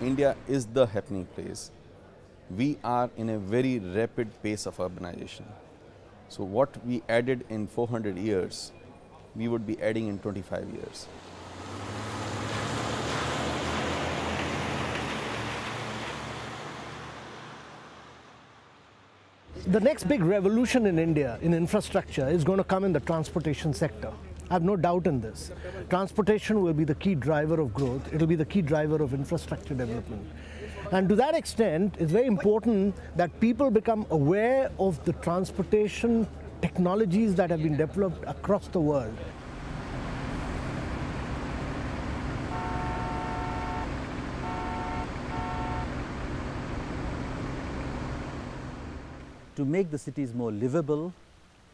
India is the happening place. We are in a very rapid pace of urbanization. So what we added in 400 years, we would be adding in 25 years. The next big revolution in India in infrastructure is going to come in the transportation sector. I have no doubt in this. Transportation will be the key driver of growth. It will be the key driver of infrastructure development. And to that extent, it's very important that people become aware of the transportation technologies that have been developed across the world. To make the cities more livable,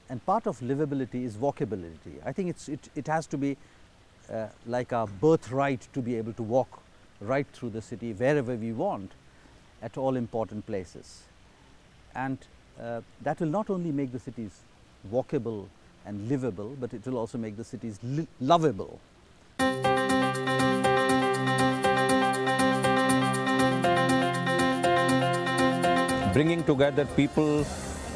and part of livability is walkability. I think it has to be like our birthright to be able to walk right through the city wherever we want at all important places. And that will not only make the cities walkable and livable, but it will also make the cities lovable. Bringing together people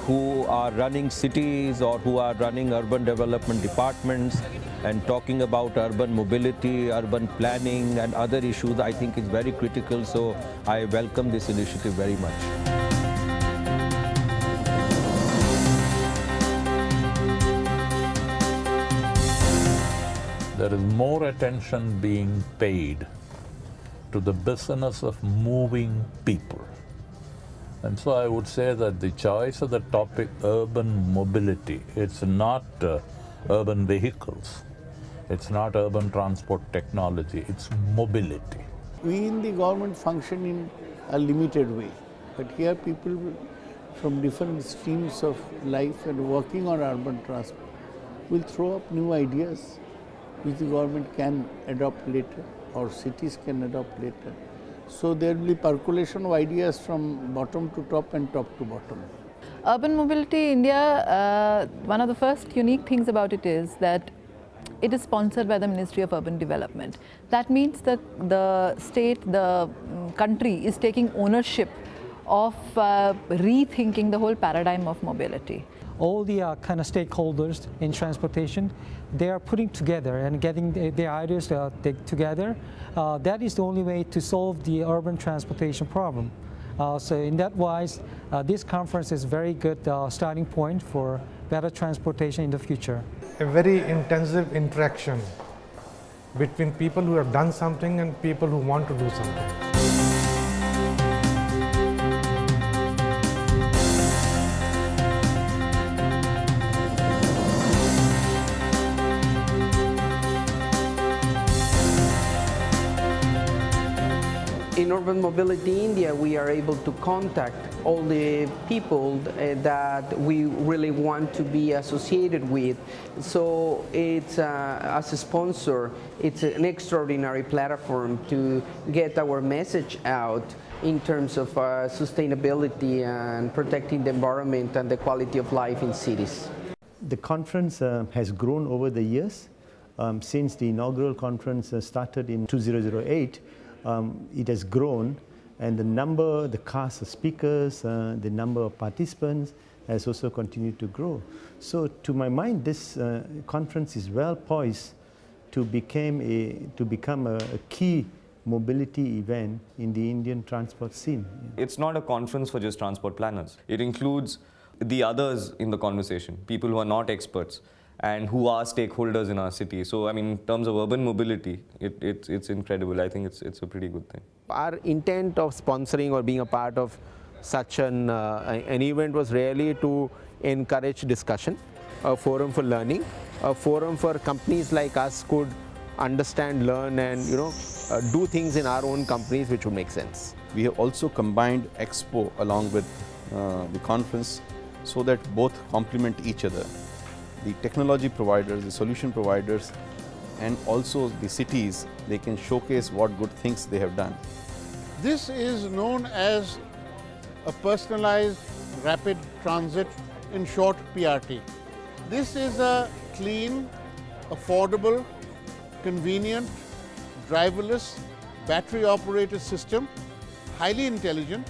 who are running cities or who are running urban development departments and talking about urban mobility, urban planning and other issues, I think is very critical. So I welcome this initiative very much. There is more attention being paid to the business of moving people. And so I would say that the choice of the topic urban mobility, it's not urban vehicles, it's not urban transport technology, it's mobility. We in the government function in a limited way, but here people from different streams of life and working on urban transport will throw up new ideas which the government can adopt later or cities can adopt later. So there will be percolation of ideas from bottom to top and top to bottom. Urban mobility India, one of the first unique things about it is that it is sponsored by the Ministry of Urban Development. That means that the state, the country is taking ownership of rethinking the whole paradigm of mobility. All the kind of stakeholders in transportation, they are putting together and getting their ideas together. That is the only way to solve the urban transportation problem. So in that wise, this conference is a very good starting point for better transportation in the future. A very intensive interaction between people who have done something and people who want to do something. In Urban Mobility India, we are able to contact all the people that we really want to be associated with. So it's, as a sponsor, it's an extraordinary platform to get our message out in terms of sustainability and protecting the environment and the quality of life in cities. The conference has grown over the years. Since the inaugural conference started in 2008, it has grown, and the number, the cast of speakers, the number of participants has also continued to grow. So to my mind, this conference is well poised to become a key mobility event in the Indian transport scene. It's not a conference for just transport planners. It includes the others in the conversation, people who are not experts and who are stakeholders in our city. So, I mean, in terms of urban mobility, it's incredible. I think it's a pretty good thing. Our intent of sponsoring or being a part of such an event was really to encourage discussion, a forum for learning, a forum for companies like us could understand, learn and do things in our own companies which would make sense. We have also combined Expo along with the conference so that both complement each other. The technology providers, the solution providers, and also the cities, they can showcase what good things they have done. This is known as a personalized rapid transit, in short PRT. This is a clean, affordable, convenient, driverless, battery-operated system highly intelligent,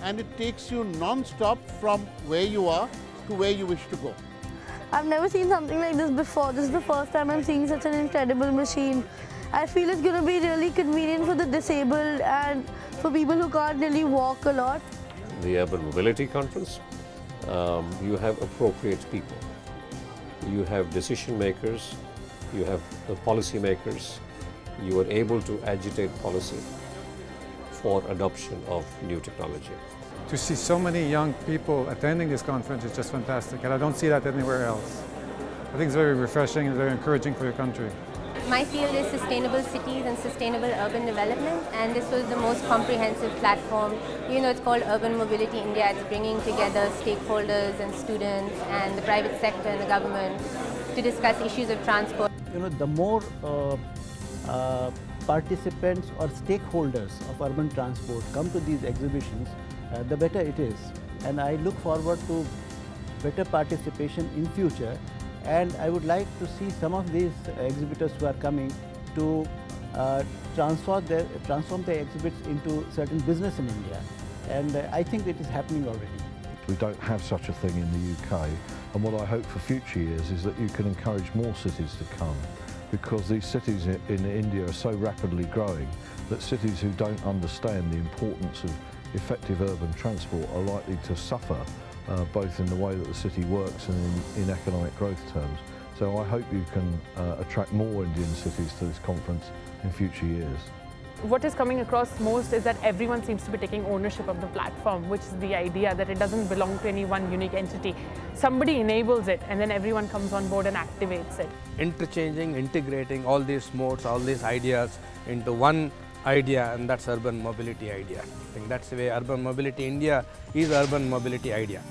and it takes you non-stop from where you are to where you wish to go. I've never seen something like this before. This is the first time I'm seeing such an incredible machine. I feel it's going to be really convenient for the disabled and for people who can't really walk a lot. The Urban Mobility Conference, you have appropriate people. You have decision makers, you have policy makers. You are able to agitate policy for adoption of new technology. To see so many young people attending this conference is just fantastic, and I don't see that anywhere else. I think it's very refreshing and very encouraging for your country. My field is sustainable cities and sustainable urban development, and this was the most comprehensive platform. You know, it's called Urban Mobility India. It's bringing together stakeholders and students and the private sector and the government to discuss issues of transport. You know, the more participants or stakeholders of urban transport come to these exhibitions, the better it is. And I look forward to better participation in future. And I would like to see some of these exhibitors who are coming to transform their exhibits into certain business in India. And I think it is happening already. We don't have such a thing in the UK. And what I hope for future years is that you can encourage more cities to come, because these cities in India are so rapidly growing that cities who don't understand the importance of effective urban transport are likely to suffer both in the way that the city works and in economic growth terms. So I hope you can attract more Indian cities to this conference in future years. What is coming across most is that everyone seems to be taking ownership of the platform, which is the idea that it doesn't belong to any one unique entity. Somebody enables it and then everyone comes on board and activates it. Interchanging, integrating all these modes, all these ideas into one idea, and that's urban mobility idea. I think that's the way Urban Mobility India is urban mobility idea.